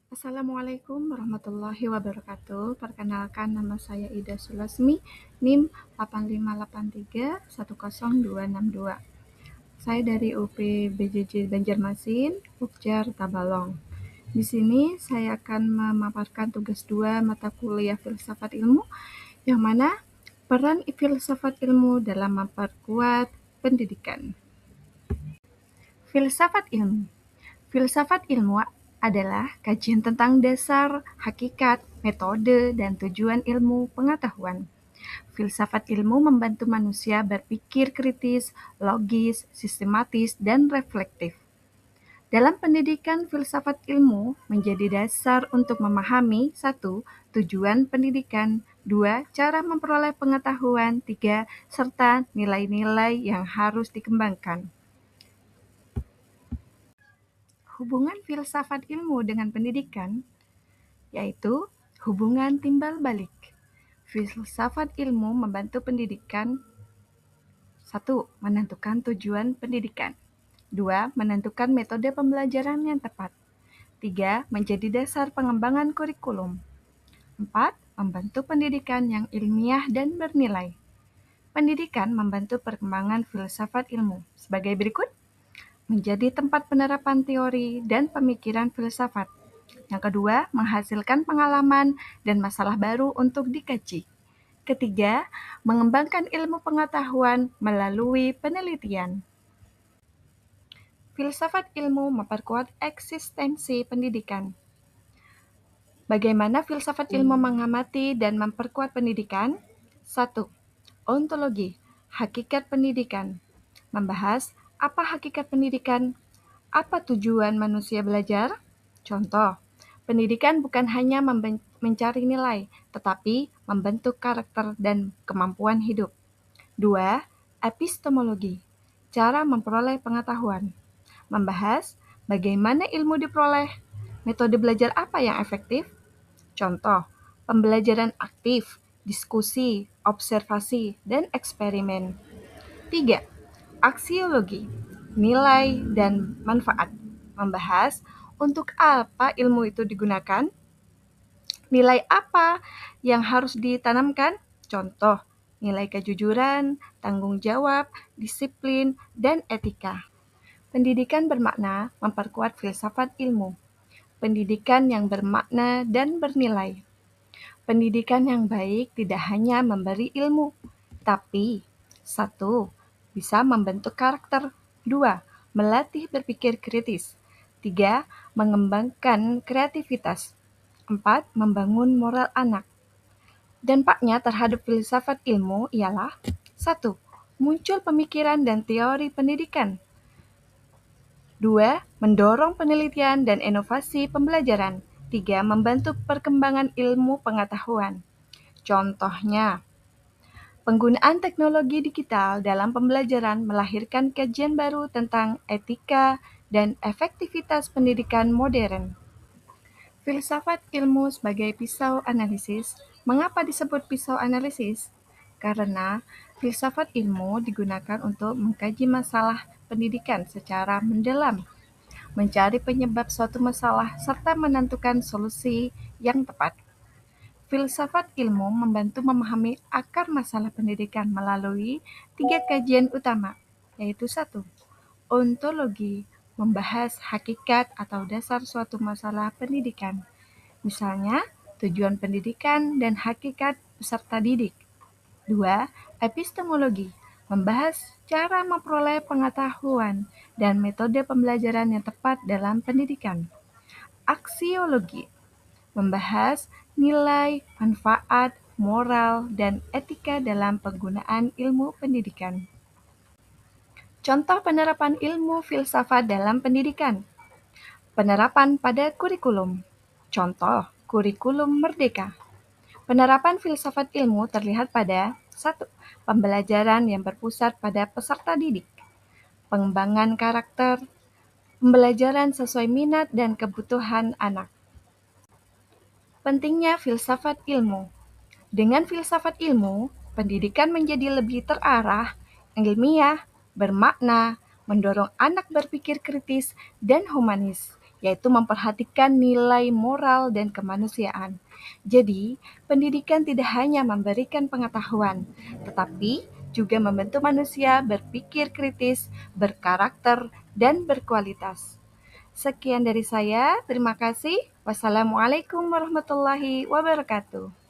Assalamualaikum warahmatullahi wabarakatuh. Perkenalkan, nama saya Ida Sulasmi, NIM 8583106262. Saya dari UP BJJ Banjarmasin, Ukjar Tabalong. Di sini saya akan memaparkan tugas 2 mata kuliah Filsafat Ilmu, yang mana peran filsafat ilmu dalam memperkuat pendidikan. Filsafat ilmu. Filsafat ilmu adalah kajian tentang dasar, hakikat, metode, dan tujuan ilmu pengetahuan. Filsafat ilmu membantu manusia berpikir kritis, logis, sistematis, dan reflektif. Dalam pendidikan, filsafat ilmu menjadi dasar untuk memahami 1. Tujuan pendidikan, 2. Cara memperoleh pengetahuan, 3. Serta nilai-nilai yang harus dikembangkan. Hubungan filsafat ilmu dengan pendidikan yaitu hubungan timbal balik. Filsafat ilmu membantu pendidikan 1. Menentukan tujuan pendidikan, 2. Menentukan metode pembelajaran yang tepat, 3. Menjadi dasar pengembangan kurikulum, 4. Membantu pendidikan yang ilmiah dan bernilai. Pendidikan membantu perkembangan filsafat ilmu sebagai berikut: menjadi tempat penerapan teori dan pemikiran filsafat. Yang kedua, menghasilkan pengalaman dan masalah baru untuk dikaji. Ketiga, mengembangkan ilmu pengetahuan melalui penelitian. Filsafat ilmu memperkuat eksistensi pendidikan. Bagaimana filsafat ilmu mengamati dan memperkuat pendidikan? 1. Ontologi, hakikat pendidikan. Membahas apa hakikat pendidikan, apa tujuan manusia belajar? Contoh, pendidikan bukan hanya mencari nilai, tetapi membentuk karakter dan kemampuan hidup. 2. Epistemologi, cara memperoleh pengetahuan. Membahas bagaimana ilmu diperoleh, metode belajar apa yang efektif? Contoh, pembelajaran aktif, diskusi, observasi, dan eksperimen. 3. Aksiologi, nilai dan manfaat. Membahas untuk apa ilmu itu digunakan, nilai apa yang harus ditanamkan. Contoh, nilai kejujuran, tanggung jawab, disiplin, dan etika. Pendidikan bermakna memperkuat filsafat ilmu. Pendidikan yang bermakna dan bernilai. Pendidikan yang baik tidak hanya memberi ilmu, tapi 1. Bisa membentuk karakter, 2. Melatih berpikir kritis, 3. Mengembangkan kreativitas, 4. Membangun moral anak. Dampaknya terhadap filsafat ilmu ialah 1. Muncul pemikiran dan teori pendidikan, 2. Mendorong penelitian dan inovasi pembelajaran, 3. Membantu perkembangan ilmu pengetahuan. Contohnya, penggunaan teknologi digital dalam pembelajaran melahirkan kajian baru tentang etika dan efektivitas pendidikan modern. Filsafat ilmu sebagai pisau analisis. Mengapa disebut pisau analisis? Karena filsafat ilmu digunakan untuk mengkaji masalah pendidikan secara mendalam, mencari penyebab suatu masalah, serta menentukan solusi yang tepat. Filsafat ilmu membantu memahami akar masalah pendidikan melalui 3 kajian utama, yaitu 1. Ontologi, membahas hakikat atau dasar suatu masalah pendidikan, misalnya tujuan pendidikan dan hakikat peserta didik. 2. Epistemologi, membahas cara memperoleh pengetahuan dan metode pembelajaran yang tepat dalam pendidikan. Aksiologi, membahas nilai, manfaat, moral, dan etika dalam penggunaan ilmu pendidikan. Contoh penerapan ilmu filsafat dalam pendidikan. Penerapan pada kurikulum. Contoh, kurikulum merdeka. Penerapan filsafat ilmu terlihat pada 1. Pembelajaran yang berpusat pada peserta didik, pengembangan karakter, pembelajaran sesuai minat dan kebutuhan anak. Pentingnya filsafat ilmu. Dengan filsafat ilmu, pendidikan menjadi lebih terarah, ilmiah, bermakna, mendorong anak berpikir kritis dan humanis, yaitu memperhatikan nilai moral dan kemanusiaan. Jadi, pendidikan tidak hanya memberikan pengetahuan, tetapi juga membentuk manusia berpikir kritis, berkarakter, dan berkualitas. Sekian dari saya, terima kasih. Wassalamualaikum warahmatullahi wabarakatuh.